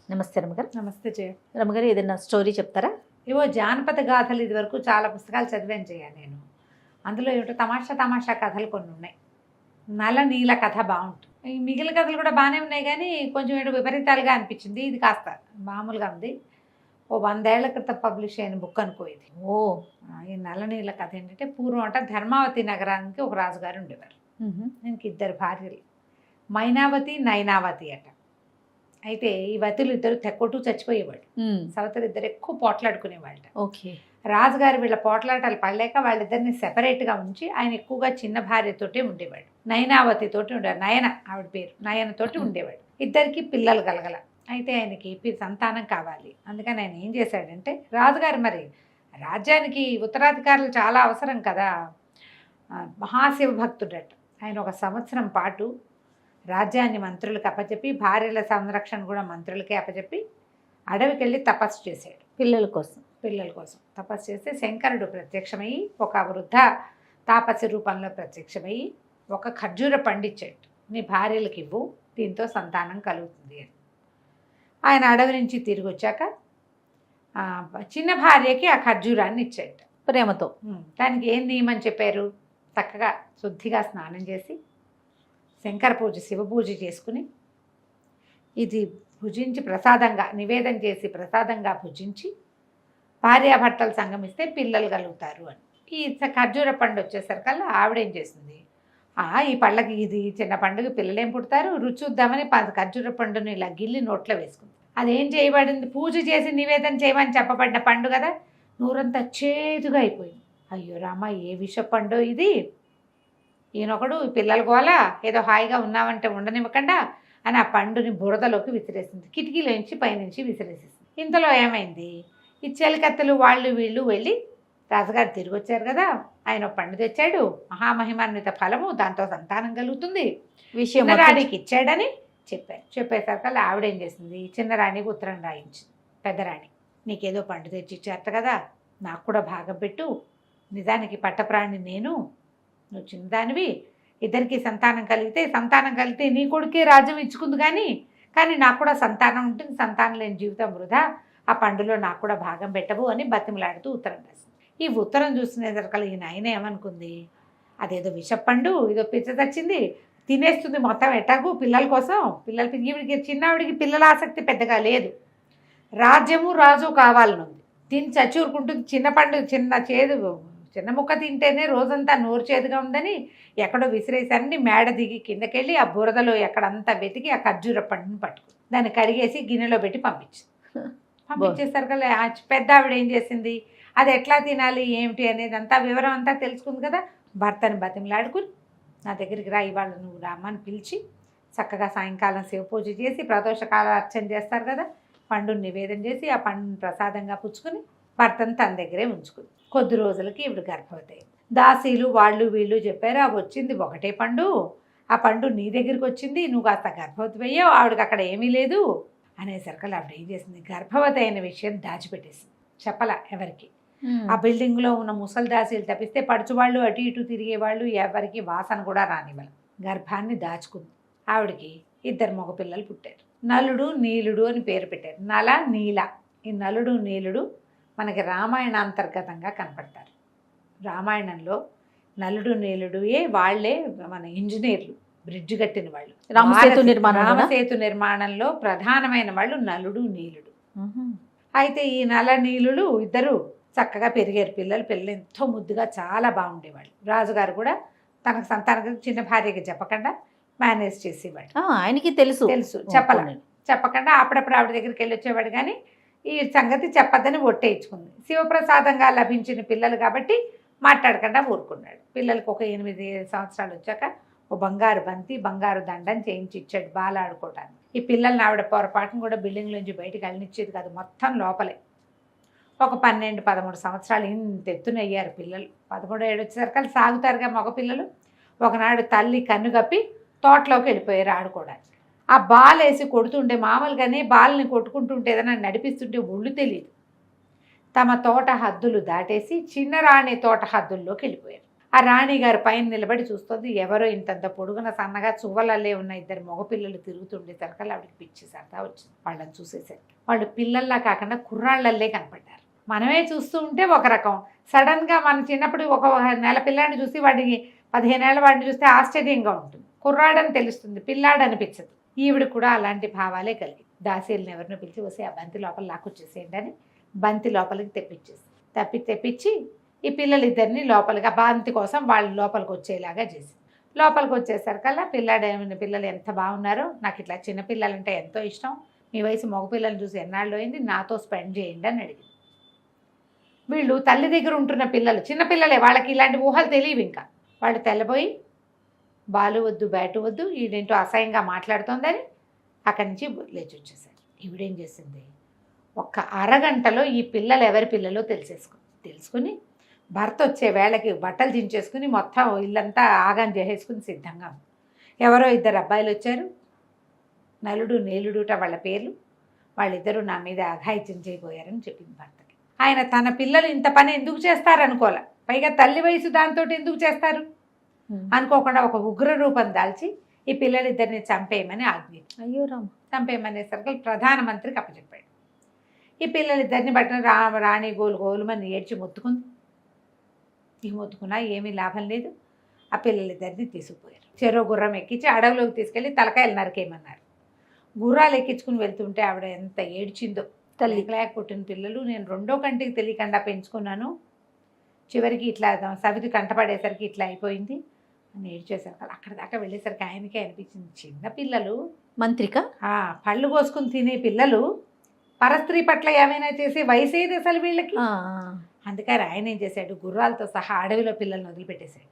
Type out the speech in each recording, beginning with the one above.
నమస్తే రమగారు. నమస్తే జయ. రమగారు, ఏదైనా స్టోరీ చెప్తారా? ఏవో జానపద గాథలు ఇది వరకు చాలా పుస్తకాలు చదివాను జయ నేను. అందులో ఏమిటో తమాషా తమాషా కథలు కొన్ని ఉన్నాయి. నల నీల కథ బాగుంటుంది. ఈ మిగిలిన కథలు కూడా బాగానే ఉన్నాయి కానీ కొంచెం ఏదో విపరీతాలుగా అనిపించింది. ఇది కాస్త మామూలుగా ఉంది. ఓ 100 ఏళ్ల క్రితం పబ్లిష్ అయిన బుక్ అనుకో ఇది. ఈ నల నీల కథ ఏంటంటే, పూర్వం అంట ధర్మావతి నగరానికి ఒక రాజుగారు ఉండేవారు. దీనికి 2 భార్యలు, మైనావతి నైనావతి అట. అయితే ఈ వతులు ఇద్దరు తెక్కొట్టు చచ్చిపోయేవాడు. సవతులు ఇద్దరు ఎక్కువ పోట్లాడుకునేవాళ్ళ. ఓకే. రాజుగారు వీళ్ళ పోట్లాటాలు పడలేక వాళ్ళిద్దరిని సెపరేట్గా ఉంచి ఆయన ఎక్కువగా చిన్న భార్యతోటే ఉండేవాడు. నయనావతి తోటి ఉండేవాడు. నయన ఆవిడ పేరు. నయనతోటి ఉండేవాడు. ఇద్దరికి పిల్లలు కలగల. అయితే ఆయనకి సంతానం కావాలి. అందుకని ఆయన ఏం చేశాడంటే, రాజుగారు మరి రాజ్యానికి ఉత్తరాధికారులు చాలా అవసరం కదా, మహాశివ భక్తుడట. ఆయన 1 సంవత్సరం పాటు రాజ్యాన్ని మంత్రులకు అప్పచెప్పి, భార్యల సంరక్షణ కూడా మంత్రులకే అప్పచెప్పి అడవికి వెళ్ళి తపస్సు చేశాడు. పిల్లల కోసం తపస్సు చేస్తే శంకరుడు ప్రత్యక్షమయ్యి ఒక వృద్ధ తాపసి రూపంలో ప్రత్యక్షమయ్యి ఒక ఖర్జూర పండిచ్చాడు. నీ భార్యలకు ఇవ్వు, దీంతో సంతానం కలుగుతుంది అని. ఆయన అడవి నుంచి తిరిగి వచ్చాక చిన్న భార్యకి ఆ ఖర్జూరాన్ని ఇచ్చాడు ప్రేమతో. దానికి ఏం నియమని చెప్పారు? చక్కగా శుద్ధిగా స్నానం చేసి శంకర పూజ, శివ పూజ చేసుకుని ఇది భుజించి ప్రసాదంగా నివేదన చేసి ప్రసాదంగా భుజించి భార్యాభర్తలు సంగమిస్తే పిల్లలు కలుగుతారు అని. ఈ ఖర్జూర పండు వచ్చేసరికల్లా ఆవిడేం చేసింది, ఈ పళ్ళకి ఇది చిన్న పండుగ పిల్లలేం పుడతారు, రుచి చూద్దామని ఖర్జూర పండుని ఇలా గిల్లి నోట్లో వేసుకుంది. అదేం చేయబడింది, పూజ చేసి నివేదన చేయమని చెప్పబడిన పండు కదా, నూరంతా చేదుగా అయిపోయింది. అయ్యో రామ, ఏ విష పండు ఇది, ఈయనొకడు పిల్లల గోల, ఏదో హాయిగా ఉన్నామంటే ఉండనివ్వకుండా అని ఆ పండుని బురదలోకి విసిరేసింది. కిటికీలోంచి పైనుంచి విసిరేసేసింది. ఇంతలో ఏమైంది, ఈ చెలికత్తెలు వాళ్ళు వీళ్ళు వెళ్ళి, రాజుగారు తిరిగి వచ్చారు కదా, ఆయన పండు తెచ్చాడు, మహామహిమాన్విత ఫలము, దాంతో సంతానం కలుగుతుంది, చిన్నరాణికి ఇచ్చాడని చెప్పారు. చెప్పేసరికల్లా ఆవిడేం చేసింది, చిన్నరాణికి ఉత్తరం రాయించింది. పెద్దరాణి, నీకేదో పండు తెచ్చి ఇచ్చారట కదా, నాకు కూడా భాగం పెట్టు, నిజానికి పట్టప్రాణి నేను, నువ్వు చిన్నదానివి, ఇద్దరికి సంతానం కలిగితే నీ కొడుకే రాజ్యం ఇచ్చుకుంది కానీ నాకు కూడా సంతానం ఉంటుంది, సంతానం లేని జీవితం వృధా, ఆ పండులో నాకు కూడా భాగం పెట్టవు అని బతిమలాడుతూ ఉత్తరం రాసింది. ఈ ఉత్తరం చూసినేసరికల్లా ఈయన ఆయన ఏమనుకుంది, అదేదో విషపండు, ఏదో పిచ్చ తెచ్చింది, తినేస్తుంది మొత్తం ఎటాగు పిల్లల కోసం. ఈవిడికి చిన్నవిడికి పిల్లల ఆసక్తి పెద్దగా లేదు, రాజ్యము రాజు కావాలని ఉంది. తిని చచ్చూరుకుంటుంది. చిన్న పండు, చిన్న ముక్క తింటేనే రోజంతా నోరు చేదుగా ఉందని ఎక్కడో విసిరేసరికి మేడ దిగి కిందకెళ్ళి ఆ బురదలో ఎక్కడంతా వెతికి ఆ ఖర్జూర పండుని పట్టుకుంది. దాన్ని కడిగేసి గిన్నెలో పెట్టి పంపించేసరికల్లా పెద్ద ఆవిడ ఏం చేసింది, అది ఎట్లా తినాలి ఏమిటి అనేది అంతా వివరం అంతా తెలుసుకుంది కదా, భర్తని బతిమలాడుకుని నా దగ్గరికి రా, ఇవాళ నువ్వు రామని పిలిచి చక్కగా సాయంకాలం శివ పూజ చేసి ప్రదోషకాల అర్చన చేస్తారు కదా, పండుని నివేదన చేసి ఆ పండుని ప్రసాదంగా పుచ్చుకుని భర్తను తన దగ్గరే ఉంచుకుంది. కొద్ది రోజులకి ఇవిడు గర్భవతి. దాసీలు వాళ్ళు వీళ్ళు చెప్పారు, అవి వచ్చింది ఒకటే పండు, ఆ పండు నీ దగ్గరికి వచ్చింది, నువ్వు కాస్త గర్భవతి అయ్యావు, ఆవిడకి అక్కడ ఏమీ లేదు అనేసరికి ఆవిడ ఏం చేసింది, గర్భవతి అయిన విషయం దాచిపెట్టేసింది, చెప్పలా ఎవరికి. ఆ బిల్డింగ్లో ఉన్న ముసలి దాసీలు తప్పిస్తే పడుచువాళ్ళు అటు ఇటు తిరిగేవాళ్ళు ఎవరికి వాసన కూడా రానివ్వాలి. గర్భాన్ని దాచుకుంది. ఆవిడకి 2 మగపిల్లలు పుట్టారు. నలుడు నీలుడు అని పేరు పెట్టారు. నల నీల. ఈ నలుడు నీలుడు మనకి రామాయణాంతర్గతంగా కనపడతారు. రామాయణంలో నలుడు నీలుడుయే వాళ్ళే మన ఇంజనీర్లు, బ్రిడ్జ్ కట్టిన వాళ్ళు. రామసేతు నిర్మాణంలో ప్రధానమైన వాళ్ళు నలుడు నీలుడు. అయితే ఈ నల నీలుడు ఇద్దరు చక్కగా పెరిగారు. పిల్లలు ఎంతో ముద్దుగా చాలా బాగుండేవాళ్ళు. రాజుగారు కూడా తనకు సంతానం చిన్న భార్యకి చెప్పకుండా మేనేజ్ చేసేవాడు. ఆయనకి తెలుసు చెప్పకుండా అప్పుడప్పుడు ఆవిడ దగ్గరికి వెళ్ళి వచ్చేవాడు. కానీ ఈ సంగతి చెప్పద్దని ఒట్టేయించుకుంది. శివప్రసాదంగా లభించిన పిల్లలు కాబట్టి మాట్లాడకుండా ఊరుకున్నాడు. పిల్లలకు ఒక 8 సంవత్సరాలు వచ్చాక ఓ బంగారు బంతి, బంగారు దండం చేయించి ఇచ్చాడు బాల్ ఆడుకోవడానికి. ఈ పిల్లల్ని ఆవిడ పొరపాటును కూడా బిల్డింగ్ నుంచి బయటకు వెళ్ళనిచ్చేది కాదు, మొత్తం లోపలే. ఒక 12-13 సంవత్సరాలు ఇంత ఎత్తున అయ్యారు పిల్లలు. 13 వచ్చేసరికి సాగుతారుగా మగ పిల్లలు. ఒకనాడు తల్లి కన్ను కప్పి తోటలోకి వెళ్ళిపోయారు ఆడుకోవడానికి. ఆ బాల్ వేసి కొడుతుంటే, మామూలుగానే బాల్ని కొట్టుకుంటుంటే ఏదైనా నడిపిస్తుంటే ఒళ్ళు తెలియదు, తమ తోట హద్దులు దాటేసి చిన్నరాణి తోట హద్దుల్లోకి వెళ్ళిపోయారు. ఆ రాణి గారి పైన నిలబడి చూస్తుంది. ఎవరో ఇంతంత పొడుగున సన్నగా చువ్వలల్లే ఉన్న ఇద్దరు మగపిల్లలు తిరుగుతుండేసరికి ఆవిడకి పిచ్చి సరదా వచ్చింది. వాళ్ళని చూసేసరికి వాళ్ళు పిల్లల్లా కాకుండా కుర్రాళ్ళల్లే కనపడ్డారు. మనమే చూస్తూ ఉంటే ఒక రకం, సడన్గా మన చిన్నప్పుడు ఒక నెల పిల్లాడిని చూసి వాడికి 15 ఏళ్ళ వాడిని చూస్తే ఆశ్చర్యంగా ఉంటుంది. కుర్రాడని తెలుస్తుంది, పిల్లాడు అనిపించదు. ఈవిడ కూడా అలాంటి భావాలే కలిగి దాసీలను ఎవరినో పిలిచి వస్తే ఆ బంతి లోపల లాక్కొచ్చేసేయండి అని బంతి లోపలికి తెప్పించి ఈ పిల్లలిద్దరిని లోపలికి, ఆ బంతి కోసం వాళ్ళు లోపలికి వచ్చేలాగా చేసి లోపలికి వచ్చేసరికల్లా పిల్లలు ఎంత బాగున్నారో, నాకు ఇట్లా చిన్నపిల్లలంటే ఎంతో ఇష్టం, మీ వయసు మగపిల్లల్ని చూసి ఎన్నాళ్ళు అయింది, నాతో స్పెండ్ చేయండి అని అడిగింది. వీళ్ళు తల్లి దగ్గర ఉంటున్న పిల్లలు, చిన్నపిల్లలే, వాళ్ళకి ఇలాంటి ఊహలు తెలియవు. ఇంకా వాళ్ళు తెల్లబోయి బాలు వద్దు బ్యాటు వద్దు, ఈడేంటో అసహ్యంగా మాట్లాడుతోందని అక్కడి నుంచి లేచి వచ్చేసారు. ఈవిడేం చేసింది, ఒక్క అరగంటలో ఈ పిల్లలు ఎవరి పిల్లలో తెలుసుకుని భర్త వచ్చే వేళకి బట్టలు దించేసుకుని మొత్తం ఇల్లంతా ఆగాన్ చేసేసుకుని సిద్ధంగా ఉంది. ఎవరో ఇద్దరు అబ్బాయిలు వచ్చారు, నలుడు నీలుడుట వాళ్ళ పేర్లు. వాళ్ళిద్దరూ నా మీద అఘాయిత్యం చేయబోయారని చెప్పింది భర్తకి. ఆయన తన పిల్లలు ఇంత పని ఎందుకు చేస్తారనుకోలే, పైగా తల్లి వయసు దాంతో ఎందుకు చేస్తారు అనుకోకుండా ఒక ఉగ్ర రూపం దాల్చి ఈ పిల్లలిద్దరిని చంపేయమని ఆజ్ఞించారు. అయ్యో రామ్. చంపేయమనేసరికి ప్రధానమంత్రికి అప్పచెప్పాడు. ఈ పిల్లలిద్దరిని బట్టిన రాణి గోలుమని ఏడ్చి మొత్తుకుంది. ఈ మొత్తుకున్నా ఏమీ లాభం లేదు. ఆ పిల్లలిద్దరిని తీసుకుపోయారు. చెరో గుర్రం ఎక్కించి అడవిలోకి తీసుకెళ్ళి తలకాయలు నరికేయమన్నారు. గుర్రాలు ఎక్కించుకుని వెళ్తుంటే ఆవిడ ఎంత ఏడ్చిందో. తల్లి లేక పుట్టిన పిల్లలు నేను రెండో కంటికి తెలియకుండా పెంచుకున్నాను, చివరికి ఇట్లా సవితి కంటపడేసరికి ఇట్లా అయిపోయింది అని ఏడ్చేసరికి అక్కడ దాకా వెళ్ళేసరికి ఆయనకే అనిపించింది, చిన్నపిల్లలు మంత్రిక పళ్ళు కోసుకుని తినే పిల్లలు పరస్త్రీ పట్ల ఏమైనా చేసే వయసు ఏది అసలు వీళ్ళకి. అందుకని ఆయన ఏం చేశాడు, గుర్రాలతో సహా అడవిలో పిల్లల్ని వదిలిపెట్టేశాడు.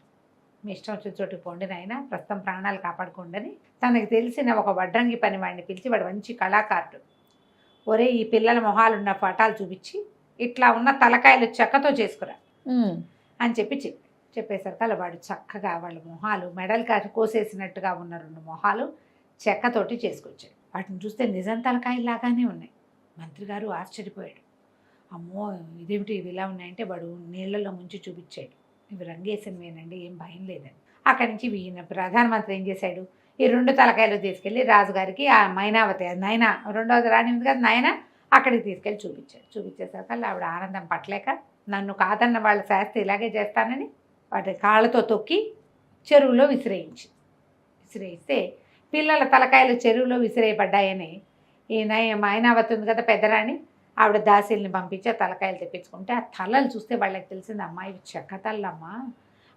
మీ ఇష్టం వచ్చిన చోటుకి పోండి నాయన, ప్రస్తుతం ప్రాణాలు కాపాడుకోండి అని తనకు తెలిసిన ఒక వడ్రంగి పని వాడిని పిలిచి, వాడు మంచి కళాకారుడు, ఒరే ఈ పిల్లల మొహాలున్న పటాలు చూపించి ఇట్లా ఉన్న తలకాయలు చెక్కతో చేసుకురా అని చెప్పేసరికి అలా వాడు చక్కగా వాళ్ళ మొహాలు మెడలు కోసేసినట్టుగా ఉన్న 2 మొహాలు చెక్కతోటి చేసుకొచ్చాడు. వాటిని చూస్తే నిజం తలకాయలాగానే ఉన్నాయి. మంత్రి గారు ఆశ్చర్యపోయాడు. అమ్మో ఇదేమిటి ఇవి ఇలా ఉన్నాయంటే వాడు నీళ్లలో ముంచి చూపించాడు, ఇవి రంగేసినవేనండి, ఏం భయం లేదని. అక్కడి నుంచి ఈయన ప్రధానమంత్రి ఏం చేశాడు, ఈ 2 తలకాయలు తీసుకెళ్ళి రాజుగారికి, ఆ మైనావతి నయన రెండవది రాణి ఉంది కదా నయన, అక్కడికి తీసుకెళ్ళి చూపించేసరికి ఆవిడ ఆనందం పట్టలేక, నన్ను కాదన్న వాళ్ళ శాస్త్రి ఇలాగే చేస్తానని వాటి కాళ్ళతో తొక్కి చెరువులో విసిరేయిస్తే పిల్లల తలకాయలు చెరువులో విసిరేయబడ్డాయని ఈ మైనావతి ఉంది కదా పెద్దరాణి, ఆవిడ దాసీల్ని పంపించి ఆ తలకాయలు తెప్పించుకుంటే ఆ తలలు చూస్తే వాళ్ళకి తెలిసింది, అమ్మాయి చెక్క తల్లమ్మా,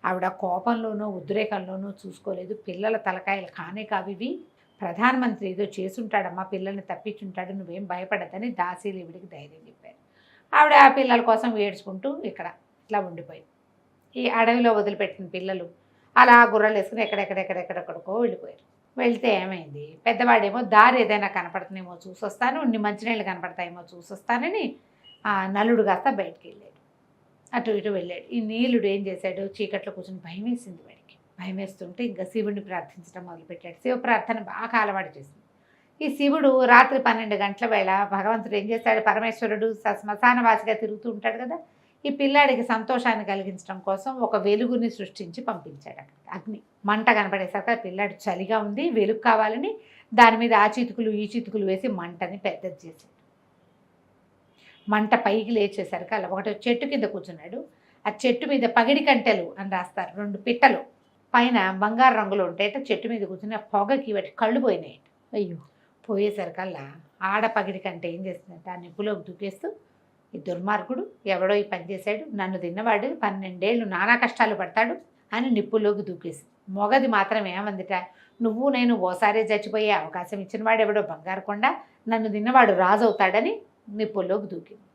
ఆవిడ కోపంలోనూ ఉద్రేకంలోనూ చూసుకోలేదు, పిల్లల తలకాయలు కానే కావివి, ప్రధానమంత్రి ఏదో చేసుంటాడమ్మా, పిల్లల్ని తప్పించుంటాడు, నువ్వేం భయపడద్దని దాసీలు ఈవిడికి ధైర్యం చెప్పారు. ఆవిడ ఆ పిల్లల కోసం ఏడ్చుకుంటూ ఇట్లా ఉండిపోయింది. ఈ అడవిలో వదిలిపెట్టిన పిల్లలు అలా గుర్రాలు వేసుకుని ఎక్కడెక్కడికో వెళ్ళిపోయారు. వెళ్తే ఏమైంది, పెద్దవాడేమో దారి ఏదైనా కనపడుతుందేమో చూసొస్తాను, మంచినీళ్ళు కనపడతాయేమో చూసొస్తానని నలుడు కాస్త బయటికి వెళ్ళాడు, అటు ఇటు వెళ్ళాడు. ఈ నీలుడు ఏం చేశాడు, చీకట్లో కూర్చొని భయం వేసింది వాడికి. భయం వేస్తుంటే ఇంకా శివుడిని ప్రార్థించడం మొదలుపెట్టాడు. శివ ప్రార్థన బాగా అలవాటు చేసింది. ఈ శివుడు రాత్రి 12 గంటల వేళ భగవంతుడు ఏం చేస్తాడు, పరమేశ్వరుడు శ్మశానవాసిగా తిరుగుతూ ఉంటాడు కదా, ఈ పిల్లాడికి సంతోషాన్ని కలిగించడం కోసం ఒక వెలుగుని సృష్టించి పంపించాడు. అక్కడ అగ్ని మంట కనపడేసరికి పిల్లాడు చలిగా ఉంది, వెలుగు కావాలని దాని మీద ఆ చితుకులు ఈ చితుకులు వేసి మంటని పెద్దది చేశాడు. మంట పైకి లేచేసరికి అలా ఒకటి చెట్టు కింద కూర్చున్నాడు. ఆ చెట్టు మీద పగిడి కంటెలు అని రాస్తారు, 2 పిట్టలు పైన బంగారు రంగులో ఉంటాయట. చెట్టు మీద కూర్చుని ఆ పొగకి వాటి కళ్ళు పోయినాయి. అయ్యో పోయేసరికల్లా ఆడ పగిడి కంటే ఏం చేస్తుందంటే ఆ నిప్పులోకి దూకేస్తూ, ఈ దుర్మార్గుడు ఎవడో ఈ పని చేశాడు, నన్ను తిన్నవాడు 12 ఏళ్ళు నానా కష్టాలు పడతాడు అని నిప్పుల్లోకి దూకేసి, మొగది మాత్రం ఏమందిట, నువ్వు నేను ఓసారి చచ్చిపోయే అవకాశం ఇచ్చిన వాడు ఎవడో బంగారు కొండ, నన్ను తిన్నవాడు రాజు అవుతాడని నిప్పుల్లోకి దూకింది.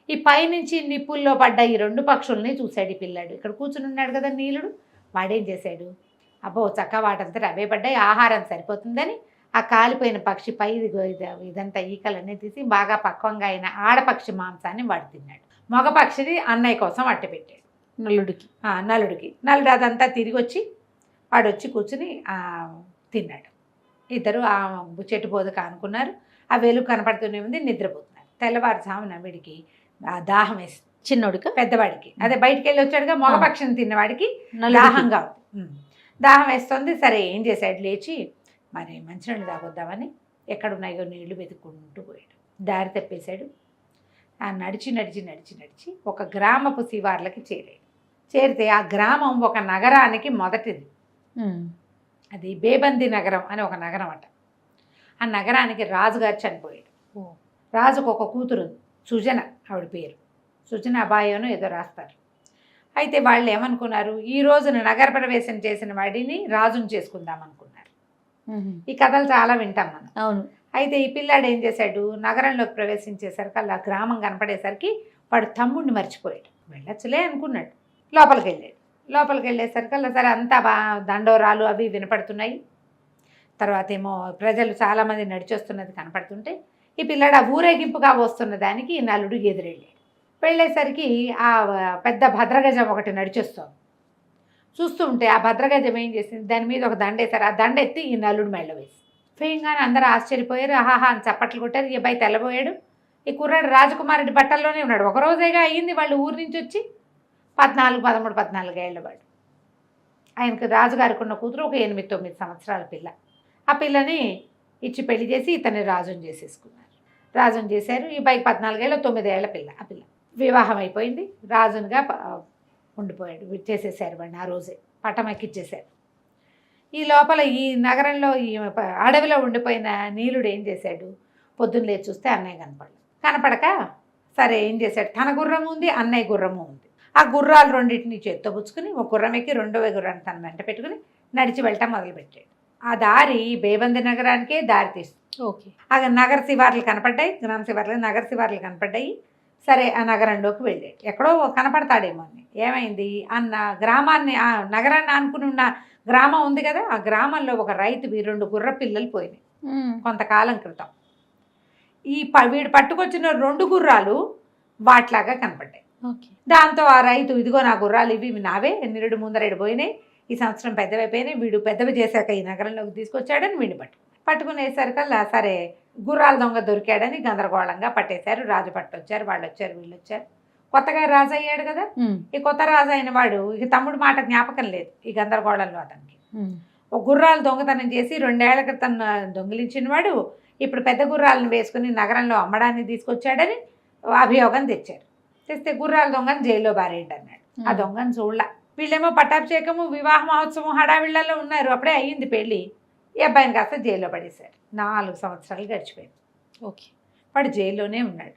ఈ పైనుంచి నిప్పుల్లో పడ్డ ఈ 2 పక్షుల్ని చూశాడు ఈ పిల్లాడు. ఇక్కడ కూర్చుని ఉన్నాడు కదా నీలుడు, వాడేం చేశాడు, అబ్బో చక్క వాటంతా అవే పడ్డాయి, ఆహారం సరిపోతుందని ఆ కాలిపోయిన పక్షి పై ఇదంతా ఈకలన్నీ తీసి బాగా పక్వంగా అయిన ఆడపక్షి మాంసాన్ని వాడు తిన్నాడు. మగపక్షిది అన్నయ్య కోసం అట్టపెట్టాడు నలుడికి. నలుడు అదంతా తిరిగి వచ్చి వాడు వచ్చి కూర్చుని తిన్నాడు. ఇద్దరు ఆ చెట్టు బోధక అనుకున్నారు. ఆ వెలుగు కనపడుతూనే ఉంది, నిద్రపోతున్నారు. తెల్లవారుజామున వీడికి దాహం వేసి చిన్నోడికి పెద్దవాడికి. అదే బయటికి వెళ్ళి వచ్చాడుగా మగపక్షిని తిన్నవాడికి నలుగురికి. దాహంగా ఉంది. దాహం వేస్తుంది. సరే ఏం చేశాడు, లేచి మరి మంచినీళ్ళు తాగొద్దామని ఎక్కడున్నాయో నీళ్లు వెతుక్కుంటూ పోయాడు. దారి తప్పేశాడు. నడిచి నడిచి నడిచి నడిచి ఒక గ్రామపు శివార్లకి చేరాడు. చేరితే ఆ గ్రామం ఒక నగరానికి మొదటిది. అది బేబంది నగరం అని ఒక నగరం అట. ఆ నగరానికి రాజుగారు చనిపోయాడు. రాజుకు ఒక కూతురు ఉంది, సుజన, ఆవిడ పేరు సుజన అబాయోను ఏదో రాస్తారు. అయితే వాళ్ళు ఏమనుకున్నారు, ఈ రోజున నగర ప్రవేశం చేసిన వాడిని రాజును చేసుకుందాం అనుకున్నారు. ఈ కథలు చాలా వింటాం మనం. అవును. అయితే ఈ పిల్లాడు ఏం చేశాడు, నగరంలోకి ప్రవేశించేసరికి అలా గ్రామం కనపడేసరికి వాడు తమ్ముడిని మర్చిపోయాడు. వెళ్ళొచ్చులే అనుకున్నాడు. లోపలికి వెళ్ళేసరికి అలా సరే అంతా దండోరాలు అవి వినపడుతున్నాయి. తర్వాత ఏమో ప్రజలు చాలామంది నడిచొస్తున్నది కనపడుతుంటే ఈ పిల్లాడు ఆ ఊరేగింపుగా వస్తున్న దానికి ఈ నలుడు ఎదురెళ్ళాడు. వెళ్ళేసరికి ఆ పెద్ద భద్రగజం ఒకటి నడిచొస్తాం. చూస్తూ ఉంటే ఆ భద్రగజం ఏం చేసింది, దాని మీద ఒక దండ వేశారు. ఆ దండ ఎత్తి ఈ నలుడు మెళ్ళ వేసి ఫేయంగానే అందరూ ఆశ్చర్యపోయారు. ఆహాహా అని చప్పట్లు కొట్టారు. ఈ అబ్బాయి తెల్లబోయాడు. ఈ కుర్రాడు రాజకుమారుడి బట్టల్లోనే ఉన్నాడు. ఒక రోజేగా అయ్యింది వాళ్ళు ఊరి నుంచి వచ్చి. 14 ఏళ్ల వాడు. ఆయనకు రాజుగారికి ఉన్న కూతురు ఒక 8-9 సంవత్సరాల పిల్ల. ఆ పిల్లని ఇచ్చి పెళ్లి చేసి ఇతన్ని రాజుని చేసేసుకున్నారు. రాజుని చేశారు. ఈ పైకి 14 ఏళ్ళ 9 ఏళ్ల పిల్ల. ఆ పిల్ల వివాహం అయిపోయింది. రాజునిగా ఉండిపోయాడు. చేసేసారు వాడిని. ఆ రోజే పట్టం ఎక్కిచ్చేశారు. ఈ లోపల ఈ నగరంలో ఈ అడవిలో ఉండిపోయిన నీలుడు ఏం చేశాడు, పొద్దున్న లేచి చూస్తే అన్నయ్య కనపడక సరే ఏం చేశాడు, తన గుర్రము ఉంది, అన్నయ్య గుర్రము ఉంది. ఆ గుర్రాలు రెండింటిని చేత్తో పుచ్చుకుని ఒక గుర్రం ఎక్కి రెండవ గుర్రాన్ని తన వెంట పెట్టుకుని నడిచి వెళ్ళటం మొదలుపెట్టాడు. ఆ దారి బేబంది నగరానికే దారి తీస్తుంది. ఓకే. ఆ నగర శివార్లు కనపడ్డాయి, గ్రామ శివార్లు నగర శివార్లు కనపడ్డాయి. సరే ఆ నగరంలోకి వెళ్ళాడు. ఎక్కడో కనపడతాడేమో అని. ఏమైంది, అన్న గ్రామాన్ని ఆ నగరాన్ని ఆనుకుని ఉన్న గ్రామం ఉంది కదా, ఆ గ్రామంలో ఒక రైతువి 2 గుర్ర పిల్లలు పోయినాయి కొంతకాలం క్రితం. వీడు పట్టుకొచ్చిన 2 గుర్రాలు వాట్లాగా కనపడ్డాయి. దాంతో ఆ రైతు, ఇదిగో నా గుర్రాలు ఇవి నావే, నిరుడు ముందరేడు పోయినాయి, ఈ సంవత్సరం పెద్దవైపోయినాయి, వీడు పెద్దవి చేశాక ఈ నగరంలోకి తీసుకొచ్చాడని వీడిని పట్టుకునేసరికల్లా సరే గుర్రాల దొంగ దొరికాడని గందరగోళంగా పట్టేశారు. రాజు పట్టొచ్చారు, వాళ్ళు వచ్చారు, వీళ్ళు వచ్చారు. కొత్తగా రాజు అయ్యాడు కదా, ఈ కొత్త రాజు అయిన వాడు ఇక తమ్ముడు మాట జ్ఞాపకం లేదు ఈ గందరగోళంలో అతనికి. ఒక గుర్రాలు దొంగతనం చేసి 2 ఏళ్ల క్రితం దొంగిలించిన వాడు ఇప్పుడు పెద్ద గుర్రాలను వేసుకుని నగరంలో అమ్మడానికి తీసుకొచ్చాడని అభియోగం తెచ్చారు. తెస్తే గుర్రాల దొంగని జైల్లో బారేయండి అన్నాడు. ఆ దొంగని చూడలా. వీళ్ళేమో పట్టాభిషేకము వివాహ మహోత్సవం హడావిళ్లలో ఉన్నారు. అప్పుడే అయ్యింది పెళ్ళి. ఈ అబ్బాయిని కాస్త జైల్లో పడేశారు. 4 సంవత్సరాలు గడిచిపోయింది. ఓకే. వాడు జైల్లోనే ఉన్నాడు.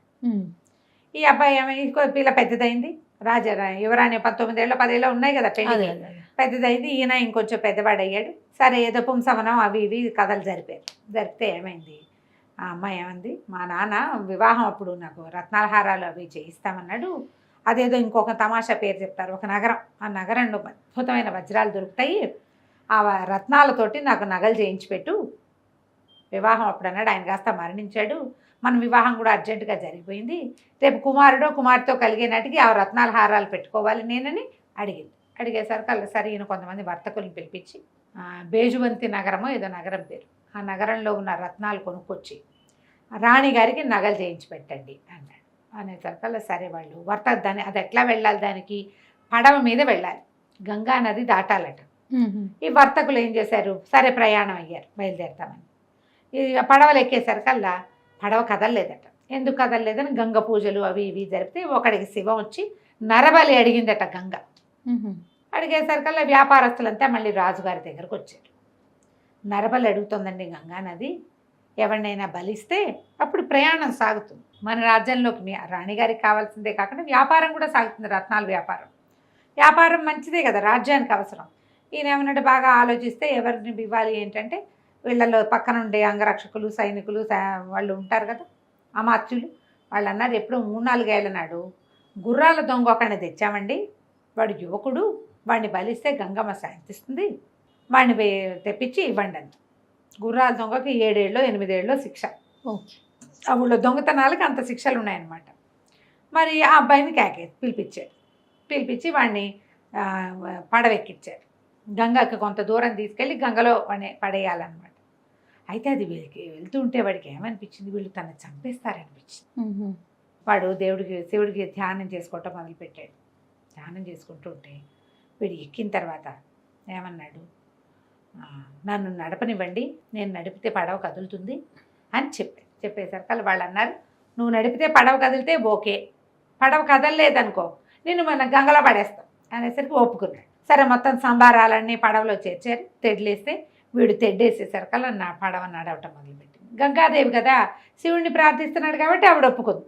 ఈ అబ్బాయి ఏమైనా పిల్ల పెద్దదైంది. యువరాణి 19 ఏళ్ళ 10 ఏళ్ళ ఉన్నాయి కదా పెళ్ళి, పెద్దదైంది. ఈయన ఇంకొంచెం పెద్దవాడు అయ్యాడు. సరే ఏదో పుంసమనం అవి ఇవి కథలు జరిపితే ఏమైంది, ఆ అమ్మాయి ఏమంది, మా నాన్న వివాహం అప్పుడు నాకు రత్నాల హారాలు అవి చేయిస్తామన్నాడు. అదేదో ఇంకొక తమాషా పేరు చెప్తారు, ఒక నగరం, ఆ నగరంలో అద్భుతమైన వజ్రాలు దొరుకుతాయి, ఆ రత్నాలతోటి నాకు నగలు చేయించి పెట్టు. వివాహం అప్పుడు అన్నాడు. ఆయన కాస్త మరణించాడు. మన వివాహం కూడా అర్జెంటుగా జరిగిపోయింది. రేపు కుమారుడో కుమార్తెతో కలిగే నాటికి ఆ రత్నాల హారాలు పెట్టుకోవాలి నేనని అడిగేసరికి అలా సరే ఈయన కొంతమంది వర్తకులను పిలిపించి బేజువంతి నగరమో ఏదో నగరం పేరు, ఆ నగరంలో ఉన్న రత్నాలు కొనుక్కొచ్చి రాణిగారికి నగలు చేయించి పెట్టండి అన్నాడు. అనేసరికి అలా సరే వాళ్ళు దాన్ని అది ఎట్లా వెళ్ళాలి, దానికి పడవ మీద వెళ్ళాలి, గంగా నది దాటాలట. ఈ వర్తకులు ఏం చేశారు, సరే ప్రయాణం అయ్యారు, బయలుదేరుతామని. ఈ పడవలు ఎక్కేసరికల్లా పడవ కదలలేదట. ఎందుకు కదలలేదని గంగ పూజలు అవి ఇవి జరిపితే ఒకడికి శివం వచ్చి నరబలి అడిగిందట గంగ. అడిగేసరికల్లా వ్యాపారస్తులంతా మళ్ళీ రాజుగారి దగ్గరకు వచ్చారు. నరబలి అడుగుతుందండి గంగా నది, ఎవరినైనా బలిస్తే అప్పుడు ప్రయాణం సాగుతుంది. మన రాజ్యంలోకి మీ రాణిగారికి కావాల్సిందే కాకుండా వ్యాపారం కూడా సాగుతుంది, రత్నాల వ్యాపారం మంచిదే కదా, రాజ్యానికి అవసరం. ఈయన ఏమన్నట్టు బాగా ఆలోచిస్తే ఎవరిని ఇవ్వాలి ఏంటంటే వీళ్ళలో పక్కనుండే అంగరక్షకులు సైనికులు వాళ్ళు ఉంటారు కదా, అమాత్యులు, వాళ్ళు అన్నారు ఎప్పుడో 3-4 ఏళ్ల నాడు గుర్రాల దొంగ ఒకడిని తెచ్చామండి, వాడు యువకుడు, వాడిని బలిస్తే గంగమ్మ శాంతిస్తుంది, వాడిని తెప్పించి ఇవ్వండి అని. గుర్రాల దొంగకి 7 ఏళ్ళో 8 ఏళ్ళో శిక్ష. ఆ ఊళ్ళో దొంగతనాలకు అంత శిక్షలు ఉన్నాయన్నమాట. మరి ఆ అబ్బాయిని పిలిపించి వాడిని పడవెక్కించారు. గంగకి కొంత దూరం తీసుకెళ్ళి గంగలో పడేయాలన్నమాట. అయితే అది వీళ్ళకి వెళ్తూ ఉంటే వాడికి ఏమనిపించింది, వీళ్ళు తను చంపేస్తారనిపించింది. వాడు శివుడికి ధ్యానం చేసుకోవటం మొదలుపెట్టాడు. ధ్యానం చేసుకుంటూ ఉంటే వీడు ఎక్కిన తర్వాత ఏమన్నాడు, నన్ను నడపనివ్వండి, నేను నడిపితే పడవ కదులుతుంది అని చెప్పేసరికి వాళ్ళు అన్నారు, నువ్వు నడిపితే పడవ కదిలితే ఓకే, పడవ కదలలేదనుకో నేను మన గంగలో పడేస్తాం అనేసరికి ఒప్పుకున్నాడు. సరే మొత్తం సంబారాలన్నీ పడవలో చేర్చారు. తెడ్లేస్తే వీడు తెడ్డేసేసరికల్లా నా పడవ నడవటం మొదలుపెట్టింది. గంగాదేవి కదా, శివుడిని ప్రార్థిస్తున్నాడు కాబట్టి ఆవిడ ఒప్పుకుంది.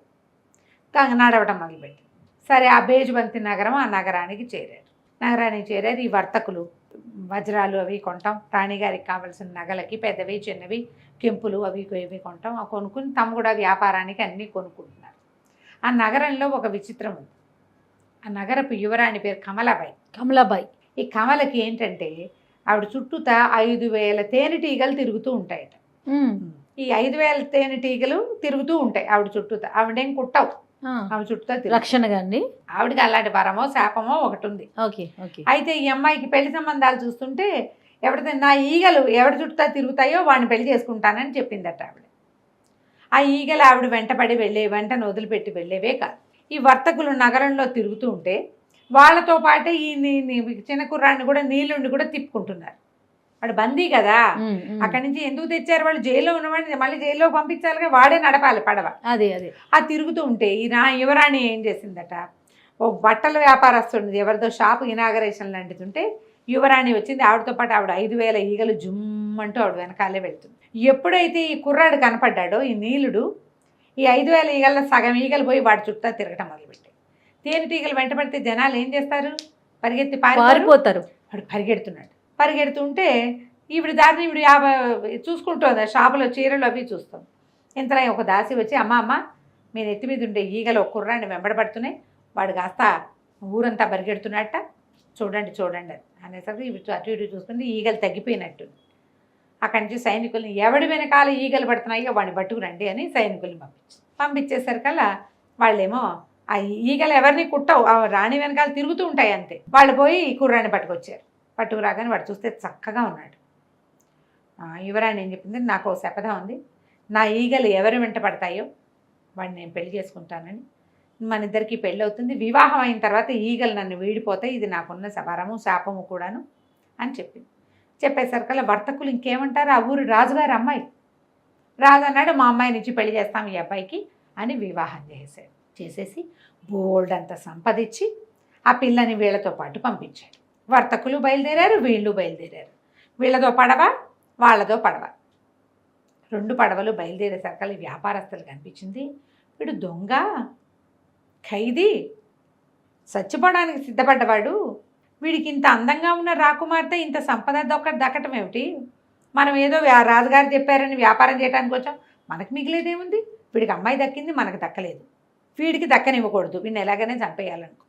నడవటం మొదలుపెట్టింది. సరే ఆ బేజుబంతి నగరం, ఆ నగరానికి చేరారు. ఈ వర్తకులు వజ్రాలు అవి కొంటాం, రాణిగారికి కావాల్సిన నగలకి పెద్దవి చిన్నవి కెంపులు అవి ఇవి కొంటాం. కొనుక్కుని తమ కూడా వ్యాపారానికి అన్నీ కొనుక్కుంటున్నారు. ఆ నగరంలో ఒక విచిత్రం ఉంది. ఆ నగరపు యువరాణి పేరు కమలాబాయి. ఈ కమలకి ఏంటంటే ఆవిడ చుట్టూతా 5,000 తేనెటీగలు తిరుగుతూ ఉంటాయట. ఈ 5,000 తేనెటీగలు తిరుగుతూ ఉంటాయి ఆవిడ చుట్టూతా. ఆవిడేం కుట్టవు, ఆవిడ చుట్టూతా రక్షణగా అండి. ఆవిడకి అలాంటి వరమో శాపమో ఒకటి ఉంది. అయితే ఈ అమ్మాయికి పెళ్లి సంబంధాలు చూస్తుంటే ఎవరితో నా ఈగలు ఎవరి చుట్టూతా తిరుగుతాయో వాడిని పెళ్లి చేసుకుంటానని చెప్పిందట ఆవిడ. ఆ ఈగలు ఆవిడ వెంటపడి వెంటను వదిలిపెట్టి వెళ్ళేవే కాదు. ఈ వర్తకులు నగరంలో తిరుగుతూ ఉంటే వాళ్ళతో పాటే ఈ చిన్న కుర్రాన్ని కూడా నీళ్ళుండి కూడా తిప్పుకుంటున్నారు. వాడు బందీ కదా, అక్కడి నుంచి ఎందుకు తెచ్చారు వాళ్ళు, జైల్లో ఉన్నవాడిని మళ్ళీ జైల్లో పంపించాలిగా, వాడే నడపాలి పడవ. అదే ఆ తిరుగుతూ ఉంటే ఈ యువరాణి ఏం చేసిందట, ఓ బట్టల వ్యాపారస్తుంది ఎవరిదో షాపు ఇనాగరేషన్ లాంటిది యువరాణి వచ్చింది. ఆవిడతో పాటు ఆవిడ 5,000 ఈగలు జుమ్మంటూ ఆవిడ వెనకాలే వెళ్తుంది. ఎప్పుడైతే ఈ కుర్రాడు కనపడ్డాడో ఈ నీలుడు, ఈ 5,000 ఈగల్లో సగం ఈగలు పోయి వాడి చుట్టూ తిరగటం మొదలుపెట్టాయి. తేనెటీగలు వెంటబడితే జనాలు ఏం చేస్తారు, పరిగెత్తి పారిపోతారు. వాడు పరిగెడుతుంటే ఈవిడ దారిని ఈవిడ చూసుకుంటుంది, షాపులో చీరలు అవి చూస్తాం. ఇంతలో ఒక దాసి వచ్చి, అమ్మ మీ నెత్తి మీద ఉండే ఈగలు ఒక కుర్రాన్ని వెంబడబడుతున్నాయి, వాడు కాస్త ఊరంతా పరిగెడుతున్నట్ట, చూడండి అనేసరికి ఇవి అటు ఇటు చూసుకుంటే ఈగలు తగ్గిపోయినట్టు. అక్కడి నుంచి సైనికుల్ని ఎవడి వెనకాల ఈగలు పడుతున్నాయో వాడిని పట్టుకురండి అని సైనికుల్ని పంపించేసరికల్లా వాళ్ళేమో ఆ ఈగలు ఎవరిని కుట్టవు, రాణి వెనకాల తిరుగుతూ ఉంటాయి అంతే. వాళ్ళు పోయి ఈ కుర్రాన్ని పట్టుకురాగానే వాడు చూస్తే చక్కగా ఉన్నాడు. యువరాణి ఏం చెప్పింది, నాకు ఓ శపథం ఉంది, నా ఈగలు ఎవరు వెంట పడతాయో వాడిని నేను పెళ్లి చేసుకుంటానని, మన ఇద్దరికి పెళ్ళి అవుతుంది, వివాహం అయిన తర్వాత ఈగలు నన్ను వీడిపోతాయి, ఇది నాకున్న వరము శాపము కూడాను అని చెప్పింది. చెప్పేసరికల్లా వర్తకులు ఇంకేమంటారు, ఆ ఊరు రాజుగారి అమ్మాయి, రాజు అన్నాడు మా అమ్మాయి నుంచి పెళ్లి చేస్తాం ఈ అబ్బాయికి అని వివాహం చేసేసి బోల్డ్ అంత సంపదించి ఆ పిల్లని వీళ్ళతో పాటు పంపించాడు. వర్తకులు బయలుదేరారు, వీళ్ళు బయలుదేరారు. వీళ్ళతో పడవ, వాళ్ళతో పడవ, 2 పడవలు బయలుదేరేసరికల్లా వ్యాపారస్తులు కనిపించింది. వీడు దొంగ, ఖైదీ, చచ్చిపోవడానికి సిద్ధపడ్డవాడు, వీడికి ఇంత అందంగా ఉన్న రాకుమార్తె ఇంత సంపద దక్కటం ఏమిటి, మనం ఏదో రాజుగారు చెప్పారని వ్యాపారం చేయడానికి వచ్చాం, మనకు మిగిలేదేముంది, వీడికి అమ్మాయి దక్కింది మనకు దక్కలేదు, వీడికి దక్కనివ్వకూడదు, వీడిని ఎలాగైనా చంపేయాలనుకో.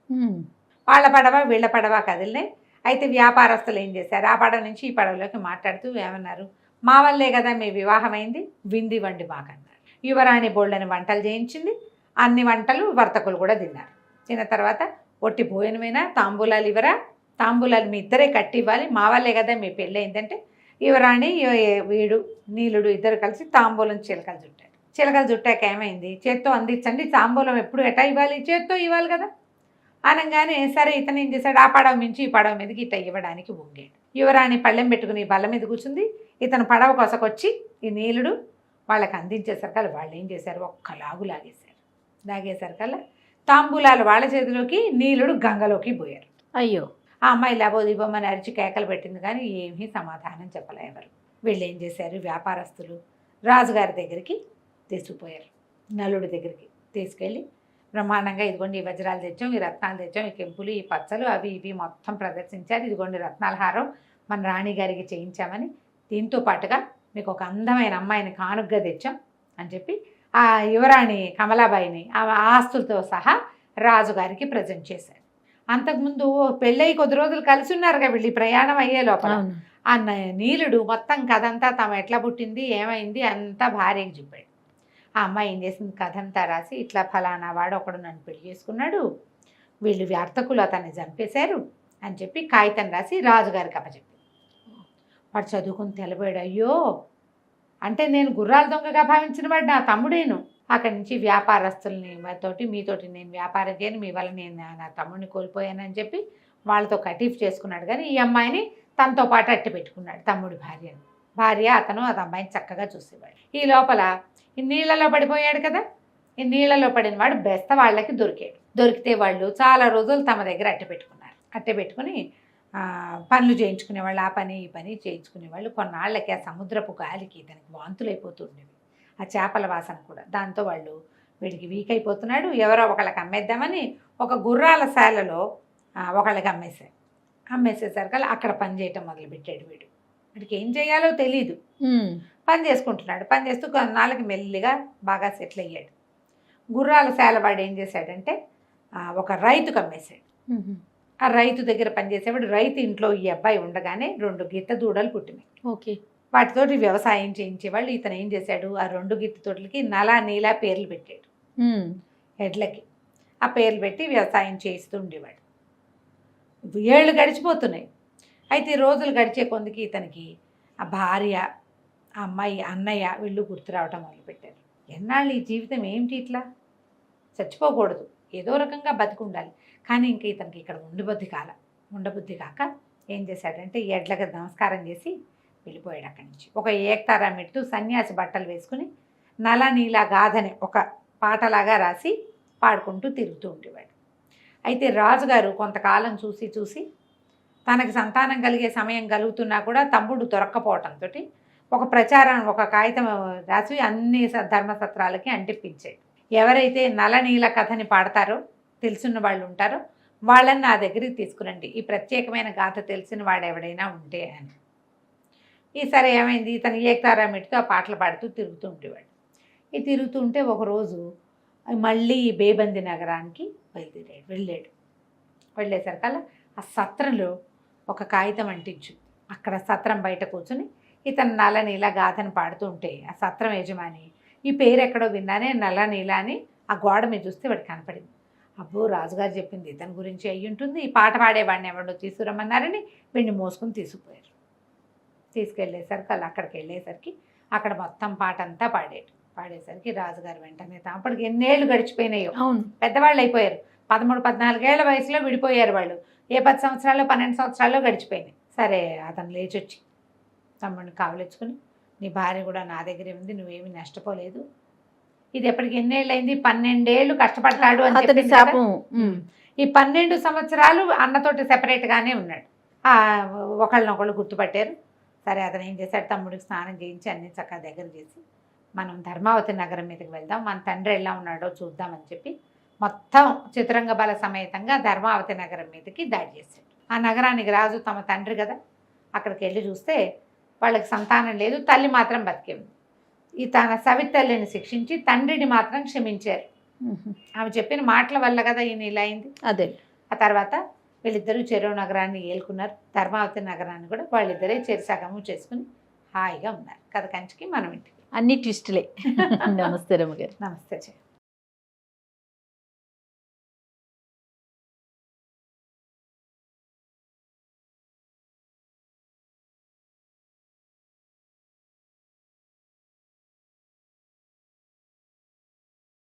వాళ్ళ పడవ వీళ్ళ పడవ కదిలినాయి. అయితే వ్యాపారస్తులు ఏం చేశారు, ఆ పడవ నుంచి ఈ పడవలోకి మాట్లాడుతూ ఏమన్నారు, మా వల్లే కదా మీ వివాహం అయింది, వింది వండి మాకన్నారు. యువరాణి బోళ్ళని వంటలు చేయించింది, అన్ని వంటలు వర్తకులు కూడా తిన్నారు. తిన్న తర్వాత ఒట్టి భోజనమైనా తాంబూలాలు ఇవ్వరా, తాంబూలాలు మీ ఇద్దరే కట్టి ఇవ్వాలి, మా వల్లే కదా మీ పెళ్ళి అయిందంటే యువరాణి వీడు నీలుడు ఇద్దరు కలిసి తాంబూలం చిలకలు చుట్టాక ఏమైంది, చేత్తో అందించండి, తాంబూలం ఎప్పుడు ఎటా ఇవ్వాలి, చేత్తో ఇవ్వాలి కదా అనగానే సరే ఇతను ఏం చేశాడు, ఆ పడవ మించి ఈ పడవ మీదకి ఇట్ట ఇవ్వడానికి వంగాడు. యువరాణి పళ్ళెం పెట్టుకుని బల్ల మీద కూర్చుంది, ఇతను పడవ కొసకొచ్చి ఈ నీలుడు వాళ్ళకి అందించేసరికల్లా వాళ్ళు ఏం చేశారు, ఒక్కలాగు లాగేసరికల్లా తాంబూలాలు వాళ్ళ చేతిలోకి, నీలుడు గంగలోకి పోయారు. అయ్యో, ఆ అమ్మాయి లేబోదిబొమ్మని అరిచి కేకలు పెట్టింది కానీ ఏమీ సమాధానం చెప్పలే ఎవరు. వీళ్ళు ఏం చేశారు, వ్యాపారస్తులు రాజుగారి దగ్గరికి తీసుకుపోయారు, నలుడి దగ్గరికి తీసుకెళ్ళి బ్రహ్మాండంగా ఇదిగోండి ఈ వజ్రాలు తెచ్చాం, ఈ రత్నాలు తెచ్చాం, ఈ కెంపులు, ఈ పచ్చలు అవి ఇవి మొత్తం ప్రదర్శించారు, ఇదిగోండి రత్నాల హారం మన రాణిగారికి చేయించామని, దీంతో పాటుగా మీకు ఒక అందమైన అమ్మాయిని కానుగ్గా తెచ్చాం అని చెప్పి ఆ యువరాణి కమలాబాయిని ఆ ఆస్తులతో సహా రాజుగారికి ప్రజెంట్ చేశారు. అంతకుముందు పెళ్ళయి కొద్ది రోజులు కలిసి ఉన్నారుగా వీళ్ళు ప్రయాణం అయ్యే లోపల ఆ నీలుడు మొత్తం కథ అంతా తమ ఎట్లా పుట్టింది ఏమైంది అంతా భార్యకి చెప్పాడు. ఆ అమ్మాయి ఏం చేసింది, కథ అంతా రాసి ఇట్లా ఫలానా వాడు ఒకడు నన్ను పెళ్లి చేసుకున్నాడు, వీళ్ళు వ్యార్థకులు అతన్ని చంపేశారు అని చెప్పి కాగితం రాసి రాజుగారికి అప్పచెప్పింది. వాడు చదువుకుని తెలబోయాడు, అయ్యో అంటే నేను గుర్రాల దొంగగా భావించిన వాడు నా తమ్ముడేను, అక్కడి నుంచి వ్యాపారస్తుల్ని మీతోటి నేను వ్యాపారం చేయను, మీ వల్ల నేను నా తమ్ముడిని కోల్పోయానని చెప్పి వాళ్ళతో కటీఫ్ చేసుకున్నాడు. కానీ ఈ అమ్మాయిని తనతో పాటు అట్టి పెట్టుకున్నాడు, తమ్ముడి భార్య అతను అది అమ్మాయిని చక్కగా చూసేవాడు. ఈ లోపల ఈ నీళ్ళలో పడిపోయాడు కదా, ఈ నీళ్ళలో పడిన వాడు బెస్త వాళ్ళకి దొరికితే వాళ్ళు చాలా రోజులు తమ దగ్గర అట్టె పెట్టుకుని పనులు చేయించుకునేవాళ్ళు, ఆ పని ఈ పని చేయించుకునేవాళ్ళు. కొన్నాళ్ళకి ఆ సముద్రపు గాలికి దానికి వాంతులు అయిపోతుండేవి, ఆ చేపల వాసన కూడా. దాంతో వాళ్ళు వీడికి వీక్ అయిపోతున్నాడు, ఎవరో ఒకళ్ళకి అమ్మేద్దామని ఒక గుర్రాల శాలలో ఒకళ్ళకి అమ్మేసేసరికి అక్కడ పని చేయటం మొదలుపెట్టాడు. వీడికి ఏం చేయాలో తెలీదు, పని చేసుకుంటున్నాడు. పని చేస్తూ కొన్నాళ్ళకి మెల్లిగా బాగా సెటిల్ అయ్యాడు. గుర్రాల శాల వాడు ఏం చేశాడంటే ఒక రైతుకు అమ్మేశాడు. ఆ రైతు దగ్గర పనిచేసేవాడు. రైతు ఇంట్లో ఈ అబ్బాయి ఉండగానే 2 గిత్త దూడలు పుట్టినాయి. ఓకే. వాటితోటి వ్యవసాయం చేయించేవాళ్ళు. ఇతను ఏం చేశాడు, ఆ 2 గిత్త తోటలకి నల నీల పేర్లు పెట్టాడు, ఎడ్లకి ఆ పేర్లు పెట్టి వ్యవసాయం చేస్తూ ఉండేవాడు. ఏళ్ళు గడిచిపోతున్నాయి. అయితే రోజులు గడిచే కొందికి ఇతనికి ఆ భార్య, ఆ అమ్మాయి, అన్నయ్య వీళ్ళు గుర్తు రావటం మొదలుపెట్టారు. ఎన్నాళ్ళు ఈ జీవితం ఏమిటి, ఇట్లా చచ్చిపోకూడదు, ఏదో రకంగా బతికుండాలి. కానీ ఇంకా ఇతనికి ఇక్కడ ఉండబుద్ధి కాక ఏం చేశాడంటే ఎడ్లకి నమస్కారం చేసి వెళ్ళిపోయాడు అక్కడి నుంచి. ఒక ఏక్తారా మెట్టు సన్యాసి బట్టలు వేసుకుని నల నీల గాథని ఒక పాటలాగా రాసి పాడుకుంటూ తిరుగుతూ ఉండేవాడు. అయితే రాజుగారు కొంతకాలం చూసి తనకి సంతానం కలిగే సమయం కలుగుతున్నా కూడా తమ్ముడు దొరక్కపోవటంతో ఒక కాగితం రాసి అన్ని ధర్మసత్రాలకి అంటిప్పించాడు. ఎవరైతే నల నీల కథని పాడతారో, తెలిసిన వాళ్ళు ఉంటారో వాళ్ళని నా దగ్గరికి తీసుకురండి, ఈ ప్రత్యేకమైన గాథ తెలిసిన వాడు ఎవడైనా ఉంటే అని. ఈసారి ఏమైంది, ఇతను ఏకతారా మెట్టుతో ఆ పాటలు పాడుతూ తిరుగుతూ ఉండేవాడు. ఈ తిరుగుతుంటే ఒకరోజు మళ్ళీ బేబంది నగరానికి వెళ్ళేసరికల్లా ఆ సత్రంలో ఒక కాగితం అంటించు. అక్కడ సత్రం బయట కూర్చుని ఇతను నల నీల గాథను పాడుతూ ఉంటే ఆ సత్రం యజమాని ఈ పేరు ఎక్కడో విన్నానే, నల నీల అని ఆ గోడ మీద చూస్తే వాడికి కనపడింది. అబ్బో, రాజుగారు చెప్పింది ఇతని గురించి అయ్యి ఉంటుంది, ఈ పాట పాడేవాడిని ఎవడో తీసుకురమ్మన్నారని వీడిని మోసుకుని తీసుకుపోయారు. అక్కడికి వెళ్ళేసరికి అక్కడ మొత్తం పాట అంతా పాడేసరికి రాజుగారు వెంటనే అప్పటికి ఎన్నేళ్ళు గడిచిపోయినాయో, పెద్దవాళ్ళు అయిపోయారు. 13-14 ఏళ్ల వయసులో విడిపోయారు వాళ్ళు. ఏ 10 సంవత్సరాల్లో 12 సంవత్సరాల్లో గడిచిపోయినాయి. సరే, అతను లేచొచ్చి తమ్ముడిని కావలించుకుని, నీ భార్య కూడా నా దగ్గరే ఉంది, నువ్వేమీ నష్టపోలేదు. ఇది ఎప్పటికి ఎన్నేళ్ళు అయింది, 12 ఏళ్ళు కష్టపడతాడు అని చెప్పి ఈ 12 సంవత్సరాలు అన్నతోటి సెపరేట్గానే ఉన్నాడు. ఒకళ్ళనొకళ్ళు గుర్తుపట్టారు. సరే, అతను ఏం చేశాడు, తమ్ముడికి స్నానం చేయించి అన్ని చక్కగా దగ్గర చేసి మనం ధర్మావతి నగరం మీదకి వెళ్దాం, మన తండ్రి ఎలా ఉన్నాడో చూద్దామని చెప్పి మొత్తం చతురంగ బల సమేతంగా ధర్మావతి నగరం మీదకి దాడి చేశాడు. ఆ నగరానికి రాజు తమ తండ్రి కదా, అక్కడికి వెళ్ళి చూస్తే వాళ్ళకి సంతానం లేదు, తల్లి మాత్రం బతికే ఉంది. ఈ తన సవితల్లిని శిక్షించి తండ్రిని మాత్రం క్షమించారు. ఆమె చెప్పిన మాటల వల్ల కదా ఈయన ఇలా అయింది. అదే. ఆ తర్వాత వీళ్ళిద్దరూ చెరువు నగరాన్ని ఏలుకున్నారు. ధర్మావతి నగరాన్ని కూడా వాళ్ళిద్దరే చెరిసగము చేసుకుని హాయిగా ఉన్నారు. కథ కంచికి మనం ఇంటికి. అన్ని ట్విస్టులే. నమస్తే రమ్మగారు. నమస్తే.